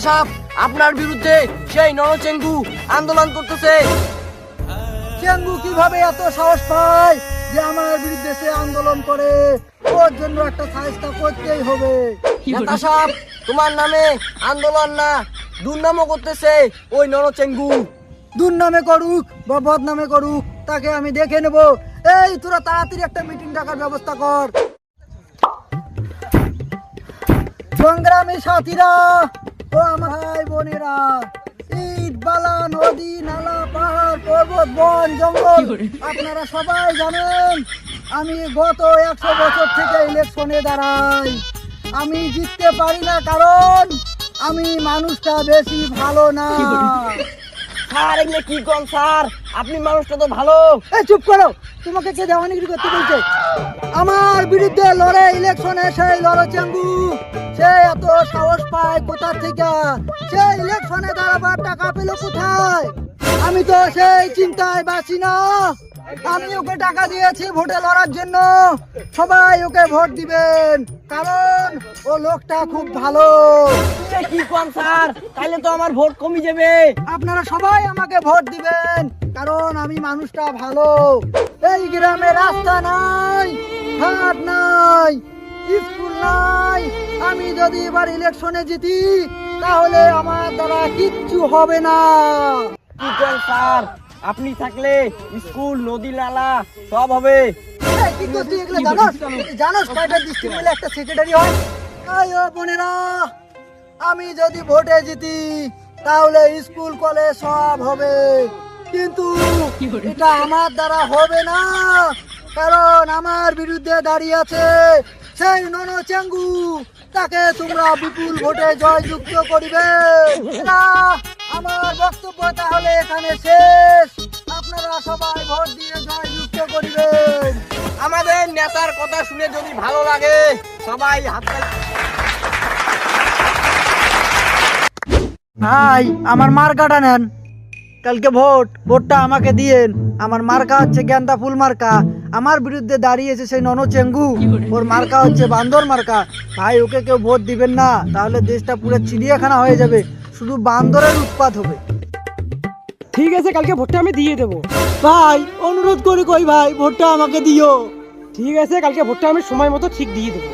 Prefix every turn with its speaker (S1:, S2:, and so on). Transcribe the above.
S1: সাহেব, আপনার বিরুদ্ধে সেই নরচেঙ্গু আন্দোলন করতেছে।
S2: চেঙ্গু কিভাবে এত সাহস পায় যে আমার বিরুদ্ধে সে আন্দোলন করে? ওর জন্য একটা সাহায্য করতেই হবে।
S1: নেতা সাহেব, তোমার নামে আন্দোলন না, দুর্নামও করতেছে ওই নরচেঙ্গু।
S2: দুর্নামে করুক বা বদনামে করুক, তাকে আমি দেখে নেব। এই তোরা তাড়াতাড়ি একটা মিটিং ডাকার ব্যবস্থা কর। সংগ্রামী সাথীরা ও আমার ভাই বোনেরা, ইট বালা নদী নালা পাহাড় পর্বত বন জঙ্গল আপনারা সবাই জানেন আমি গত 100 বছর থেকে ইলেকশনে দাঁড়াই। আমি জিততে পারি না কারণ আমি মানুষটা বেশি ভালো না।
S1: স্যার, এগুলো কি কোন স্যার? আপনি মানুষটা তো ভালো।
S2: এই চুপ করো, তোমাকে কে দেওয়ানিগিরি করতে বলছে? আমার বিরুদ্ধে লড়ে ইলেকশনে সেই নরচেঙ্গু, সে এত সাহস পায় কোথা থেকে? সে ইলেকশনে দাঁড়াবার টাকা পেল কোথায়? আমি তো সেই চিন্তায় বাঁচি না। আমি ওকে টাকা দিয়েছি ভোটে লড়ার জন্য। সবাই ওকে ভোট দিবেন কারণ ও লোকটা খুব ভালো।
S1: এ কি কোন স্যার? তাহলে তো আমার ভোট কমে যাবে।
S2: আপনারা সবাই আমাকে ভোট দিবেন কারণ আমি মানুষটা ভালো। এই গ্রামে রাস্তা নাই, ঘাট নাই, স্কুল নাই। আমি যদি এবার ইলেকশনে জিতি তাহলে আমার দ্বারা কিচ্ছু হবে না।
S1: কি কোন স্যার? আপনি থাকলে স্কুল নদী নালা সব হবে।
S2: এই, কি করছিস এগুলো জানোস? জানোস কয়টা ডিস্ট্রিক্ট মিলে একটা সেক্রেটারি হয়? আয়ো বোনেরা, আমি যদি ভোটে জিতি তাহলে স্কুল কলেজ সব হবে, কিন্তু এটা আমার দ্বারা হবে না কারণ আমার বিরুদ্ধে দাঁড়িয়ে আছে সেই নরচেঙ্গু। তাকে তোমরা বিপুল ভোটে জয়যুক্ত করিবে না। আমার বক্তব্য তাহলে এখানে শেষ। আপনারা সবাই ভোট দিয়ে জয়যুক্ত করিবেন।
S1: আমাদের নেতার কথা শুনে যদি ভালো লাগে সবাই হাত
S2: ভাই, আমার মার্কাটা নেন। কালকে ভোটটা আমাকে দিয়েন। আমার মার্কা হচ্ছে গেন্দা ফুল মার্কা। আমার বিরুদ্ধে দাঁড়িয়েছে সেই নরচেঙ্গু, ওর মার্কা হচ্ছে বান্দর মার্কা। ভাই, ওকে কেউ ভোট দিবেন না, তাহলে দেশটা পুরো চিড়িয়াখানা হয়ে যাবে, শুধু বান্দরের উৎপাত হবে।
S3: ঠিক আছে, কালকে ভোটটা আমি দিয়ে দেবো।
S2: ভাই, অনুরোধ করি কই ভাই, ভোটটা আমাকে দিও।
S3: ঠিক আছে, কালকে ভোটটা আমি সময় মতো ঠিক দিয়ে দেবো।